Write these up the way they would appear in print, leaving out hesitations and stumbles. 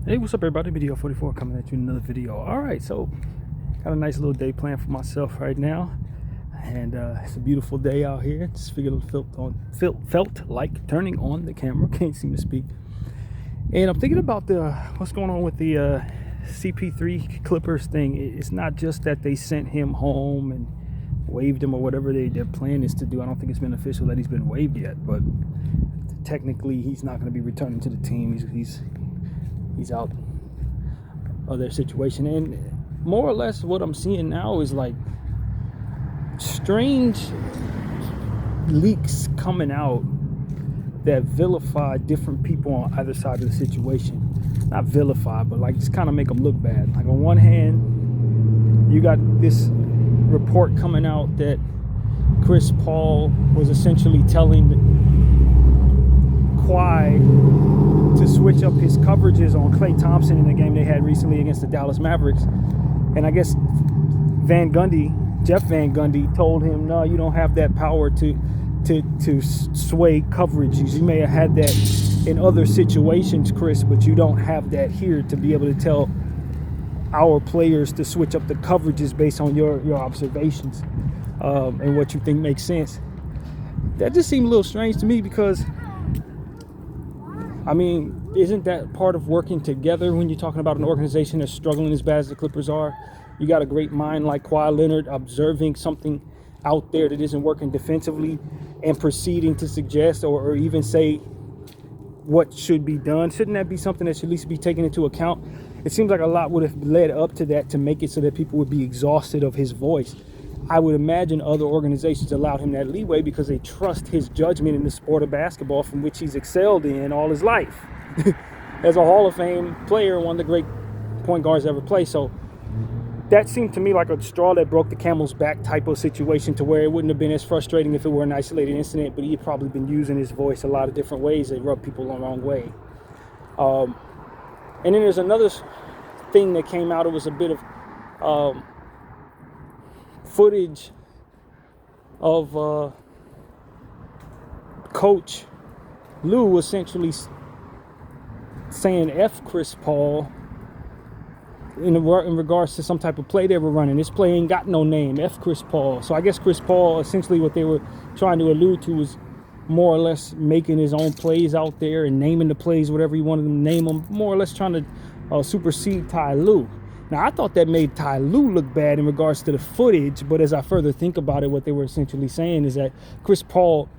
Hey, what's up, everybody? Video 44 coming at you in another video. All right, so got a nice little day planned for myself right now, and it's a beautiful day out here. Just felt like turning on the camera. Can't seem to speak. And I'm thinking about what's going on with the Cp3 Clippers thing. It's not just that they sent him home and waived him or whatever their plan is to do. I don't think it's been official that he's been waived yet, but technically he's not going to be returning to the team. He's out of their situation, and more or less what I'm seeing now is like strange leaks coming out that vilify different people on either side of the situation. Not vilify, but like just kind of make them look bad. Like on one hand, you got this report coming out that Chris Paul was essentially telling Kawhi to switch up his coverages on Klay Thompson in the game they had recently against the Dallas Mavericks. And I guess Jeff Van Gundy told him, no, you don't have that power to sway coverages. You may have had that in other situations, Chris, but you don't have that here to be able to tell our players to switch up the coverages based on your observations and what you think makes sense. That just seemed a little strange to me because, I mean, isn't that part of working together when you're talking about an organization that's struggling as bad as the Clippers are? You got a great mind like Kawhi Leonard observing something out there that isn't working defensively and proceeding to suggest or even say what should be done. Shouldn't that be something that should at least be taken into account? It seems like a lot would have led up to that to make it so that people would be exhausted of his voice. I would imagine other organizations allowed him that leeway because they trust his judgment in the sport of basketball, from which he's excelled in all his life. As a Hall of Fame player, one of the great point guards ever play. So that seemed to me like a straw that broke the camel's back type of situation, to where it wouldn't have been as frustrating if it were an isolated incident, but he had probably been using his voice a lot of different ways that rub people the wrong way. And then there's another thing that came out. It was a bit of footage of Coach Lou essentially saying F Chris Paul in regards to some type of play they were running. This play ain't got no name, F Chris Paul. So I guess Chris Paul, essentially what they were trying to allude to was more or less making his own plays out there and naming the plays whatever he wanted them to name them, more or less trying to supersede Ty Lue. Now, I thought that made Ty Lue look bad in regards to the footage, but as I further think about it, what they were essentially saying is that Chris Paul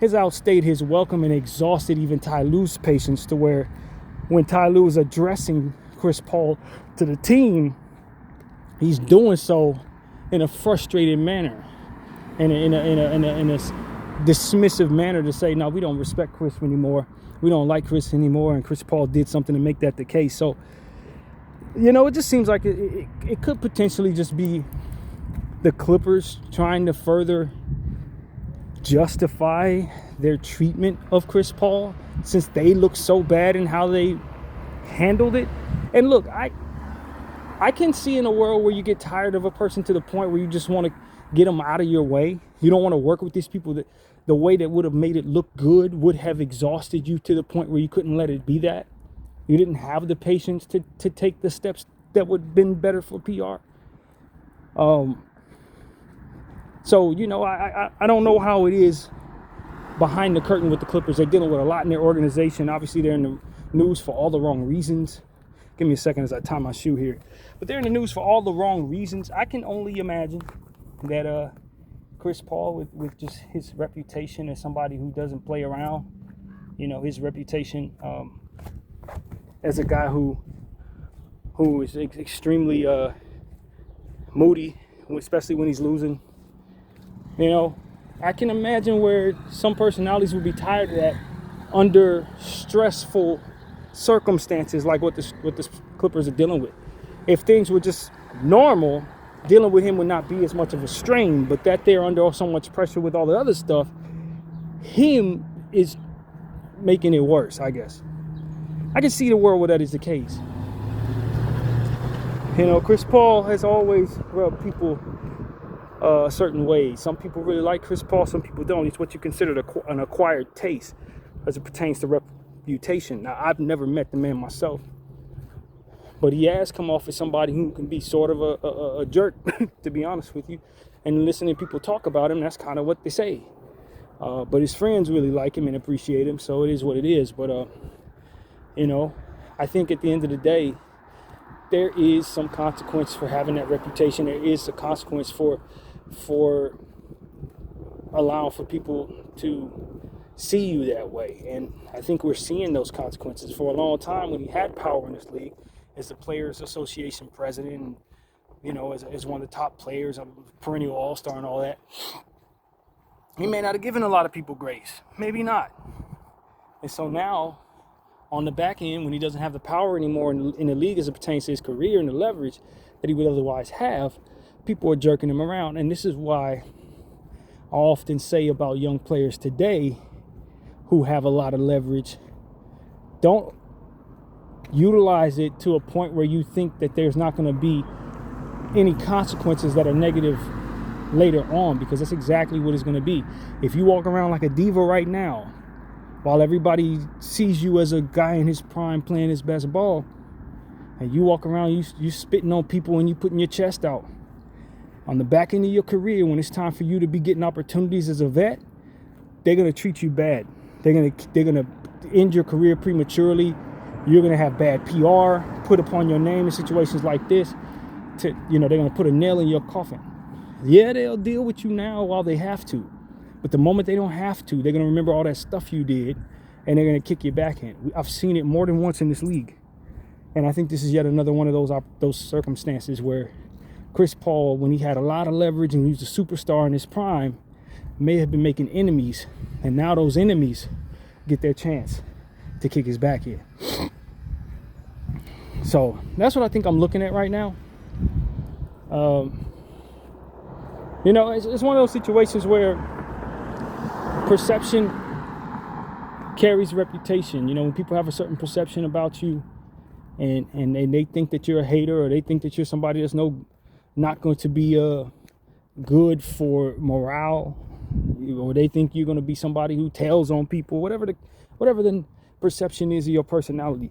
has outstayed his welcome and exhausted even Ty Lue's patience, to where when Ty Lue is addressing Chris Paul to the team, he's doing so in a frustrated manner, and in a dismissive manner, to say, no, we don't respect Chris anymore, we don't like Chris anymore, and Chris Paul did something to make that the case. So, you know, it just seems like it could potentially just be the Clippers trying to further justify their treatment of Chris Paul, since they look so bad in how they handled it. And look, I can see in a world where you get tired of a person to the point where you just want to get them out of your way. You don't want to work with these people. That the way that would have made it look good would have exhausted you to the point where you couldn't let it be that. You didn't have the patience to take the steps that would have been better for PR. So, you know, I don't know how it is behind the curtain with the Clippers. They're dealing with a lot in their organization. Obviously, they're in the news for all the wrong reasons. Give me a second as I tie my shoe here. But they're in the news for all the wrong reasons. I can only imagine that Chris Paul, with just his reputation as somebody who doesn't play around, you know, his reputation as a guy who is extremely moody, especially when he's losing. You know, I can imagine where some personalities would be tired of that under stressful circumstances like what the Clippers are dealing with. If things were just normal, dealing with him would not be as much of a strain, but that they're under so much pressure with all the other stuff, him is making it worse, I guess. I can see the world where that is the case. You know, Chris Paul has always rubbed people a certain way. Some people really like Chris Paul, some people don't. It's what you consider an acquired taste as it pertains to reputation. Now, I've never met the man myself, But he has come off as somebody who can be sort of a jerk, to be honest with you. And listening to people talk about him, that's kind of what they say. But his friends really like him and appreciate him, so it is what it is. But, I think at the end of the day, there is some consequence for having that reputation. There is a consequence for allowing for people to see you that way. And I think we're seeing those consequences. For a long time, when he had power in this league as the Players Association president, and, as one of the top players, a perennial all-star and all that, he may not have given a lot of people grace. Maybe not. And so now, on the back end, when he doesn't have the power anymore in the league as it pertains to his career and the leverage that he would otherwise have, people are jerking him around. And this is why I often say about young players today who have a lot of leverage, don't utilize it to a point where you think that there's not going to be any consequences that are negative later on, because that's exactly what it's going to be. If you walk around like a diva right now, while everybody sees you as a guy in his prime playing his best ball, and you walk around, you spitting on people and you putting your chest out, on the back end of your career, when it's time for you to be getting opportunities as a vet, they're going to treat you bad. They're going to end your career prematurely. You're going to have bad PR put upon your name in situations like this. They're going to put a nail in your coffin. Yeah, they'll deal with you now while they have to. But the moment they don't have to, they're going to remember all that stuff you did, and they're going to kick you back in. I've seen it more than once in this league. And I think this is yet another one of those circumstances where Chris Paul, when he had a lot of leverage and he was a superstar in his prime, may have been making enemies. And now those enemies get their chance to kick his back in. So that's what I think I'm looking at right now. It's one of those situations where perception carries reputation. When people have a certain perception about you and they think that you're a hater, or they think that you're somebody that's not going to be good for morale, or they think you're going to be somebody who tells on people, whatever the perception is of your personality,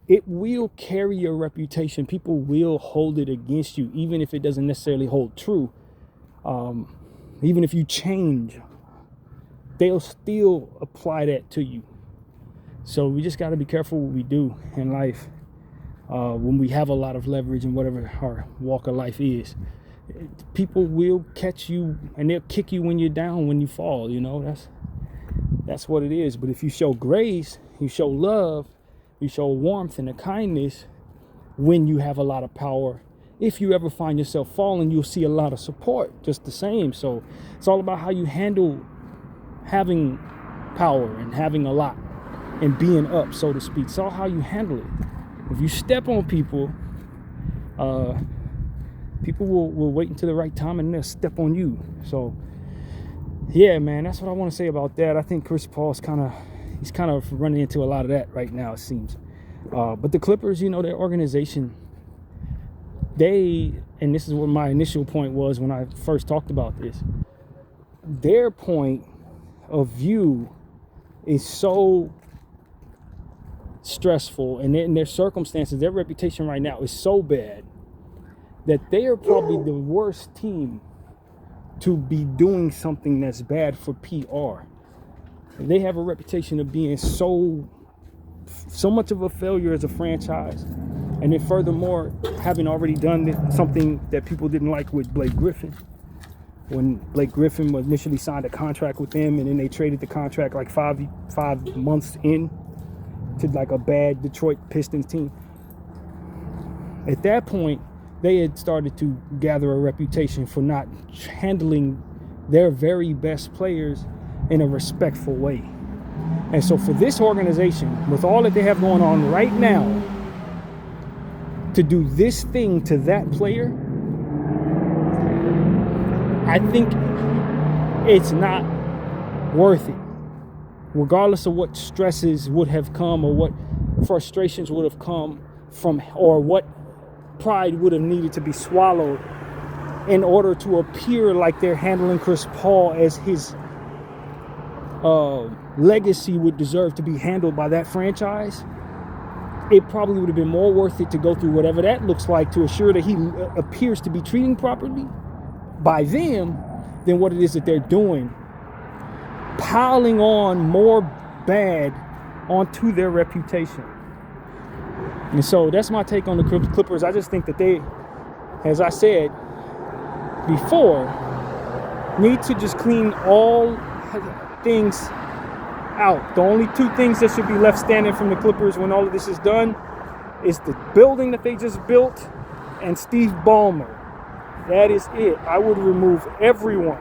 it will carry your reputation. People will hold it against you, even if it doesn't necessarily hold true. Even if you change, they'll still apply that to you. So we just got to be careful what we do in life when we have a lot of leverage in whatever our walk of life is. People will catch you and they'll kick you when you're down, when you fall. That's what it is. But if you show grace, you show love, you show warmth and a kindness when you have a lot of power. If you ever find yourself falling, you'll see a lot of support just the same. So it's all about how you handle having power and having a lot and being up, so to speak. It's all how you handle it. If you step on people, people will wait until the right time and they'll step on you. So yeah, man, that's what I want to say about that. I think Chris Paul's he's kind of running into a lot of that right now, it seems. But the Clippers, their organization, and this is what my initial point was when I first talked about this, their point of view is so stressful, and in their circumstances, their reputation right now is so bad that they are probably the worst team to be doing something that's bad for PR. They have a reputation of being so much of a failure as a franchise. And then furthermore, having already done something that people didn't like with Blake Griffin. When Blake Griffin initially signed a contract with them, and then they traded the contract like five months in to like a bad Detroit Pistons team. At that point, they had started to gather a reputation for not handling their very best players in a respectful way. And so for this organization, with all that they have going on right now, to do this thing to that player, I think it's not worth it. Regardless of what stresses would have come, or what frustrations would have come from, or what pride would have needed to be swallowed in order to appear like they're handling Chris Paul as his legacy would deserve to be handled by that franchise, it probably would have been more worth it to go through whatever that looks like to assure that he appears to be treating properly by them than what it is that they're doing, piling on more bad onto their reputation. And so that's my take on the Clippers. I just think that they, as I said before, need to just clean all things out. The only two things that should be left standing from the Clippers when all of this is done is the building that they just built and Steve Ballmer. That is it. I would remove everyone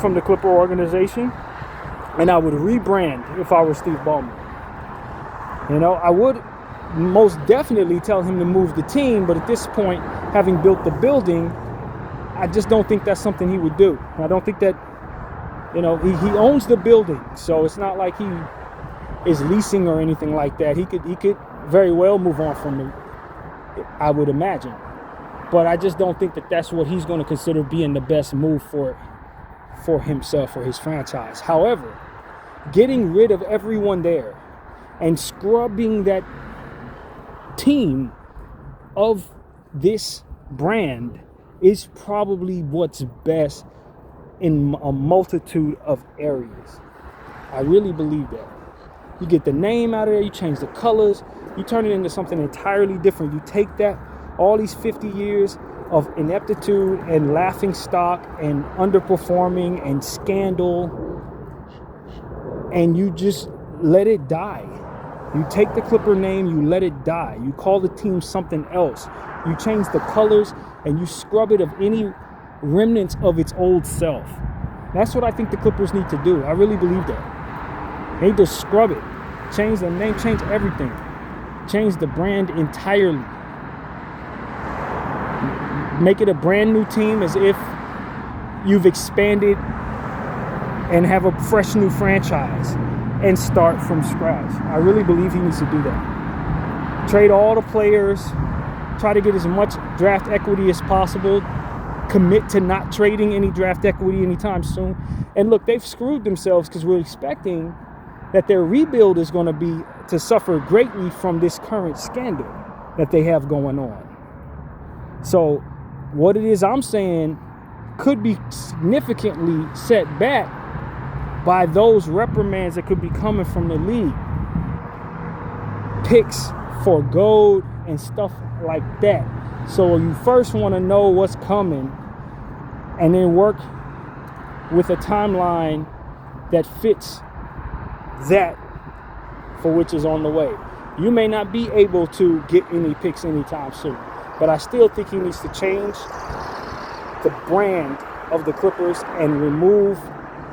from the Clipper organization, and I would rebrand if I were Steve Ballmer. You know, I would most definitely tell him to move the team, but at this point, having built the building, I just don't think that's something he would do. I don't think that, you know, he owns the building, so it's not like he is leasing or anything like that. He could very well move on from it, I would imagine. But I just don't think that that's what he's going to consider being the best move for himself or his franchise. However, getting rid of everyone there and scrubbing that team of this brand is probably what's best in a multitude of areas. I really believe that. You get the name out of there, you change the colors, you turn it into something entirely different. You take that, all these 50 years of ineptitude and laughing stock and underperforming and scandal, and you just let it die. You take the Clipper name, you let it die. You call the team something else. You change the colors and you scrub it of any remnants of its old self. That's what I think the Clippers need to do. I really believe that. They need to scrub it. Change the name, change everything. Change the brand entirely. Make it a brand new team as if you've expanded and have a fresh new franchise and start from scratch. I really believe he needs to do that. Trade all the players, try to get as much draft equity as possible, commit to not trading any draft equity anytime soon. And look, they've screwed themselves because we're expecting that their rebuild is going to be to suffer greatly from this current scandal that they have going on. So what it is I'm saying could be significantly set back by those reprimands that could be coming from the league. Picks for gold and stuff like that. So you first want to know what's coming and then work with a timeline that fits that for which is on the way. You may not be able to get any picks anytime soon, but I still think he needs to change the brand of the Clippers and remove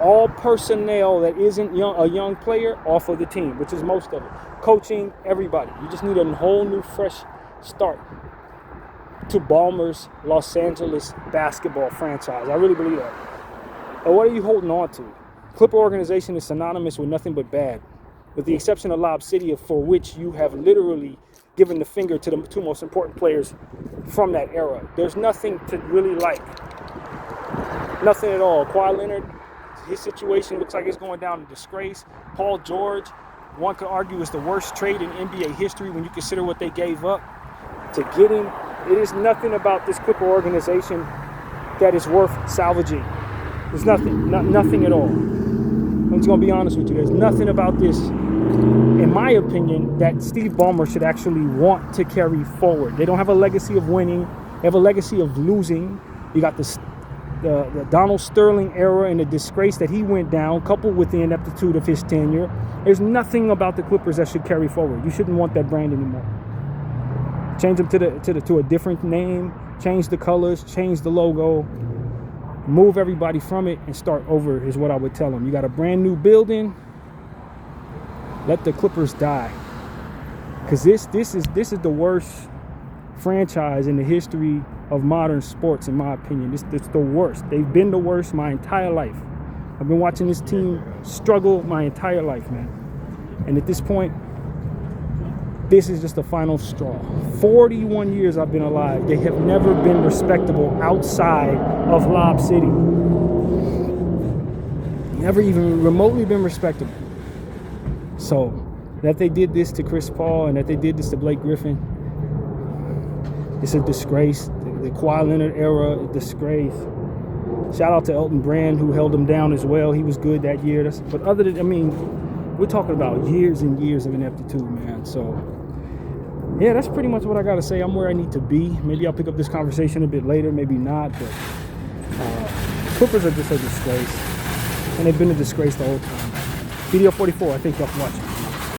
all personnel that isn't a young player off of the team, which is most of it. Coaching, everybody. You just need a whole new fresh start to Ballmer's Los Angeles basketball franchise. I really believe that. And what are you holding on to? Clipper organization is synonymous with nothing but bad, with the exception of Lob City, for which you have literally given the finger to the two most important players from that era. There's nothing to really like. Nothing at all. Kawhi Leonard, his situation looks like it's going down in disgrace. Paul George, one could argue, is the worst trade in NBA history when you consider what they gave up to get him. It is nothing about this Clipper organization that is worth salvaging. There's nothing, nothing at all. I'm just going to be honest with you. There's nothing about this, in my opinion, that Steve Ballmer should actually want to carry forward. They don't have a legacy of winning. They have a legacy of losing. You got the Donald Sterling era and the disgrace that he went down, coupled with the ineptitude of his tenure. There's nothing about the Clippers that should carry forward. You shouldn't want that brand anymore. Change them to a different name. Change the colors. Change the logo. Move everybody from it and start over is what I would tell them. You got a brand new building. Let the Clippers die, because this is the worst franchise in the history of modern sports, in my opinion. It's the worst. They've been the worst my entire life. I've been watching this team struggle my entire life, man. And at this point, this is just the final straw. 41 years I've been alive. They have never been respectable outside of Lob City. Never even remotely been respectable. So That they did this to Chris Paul and that they did this to Blake Griffin, it's a disgrace. The Kawhi Leonard era, a disgrace. Shout out to Elton Brand, who held him down as well. He was good that year. But other than, I mean, we're talking about years and years of ineptitude, man. So, yeah, that's pretty much what I got to say. I'm where I need to be. Maybe I'll pick up this conversation a bit later, maybe not. But Clippers are just a disgrace. And they've been a disgrace the whole time. Video 44, I think y'all for watching.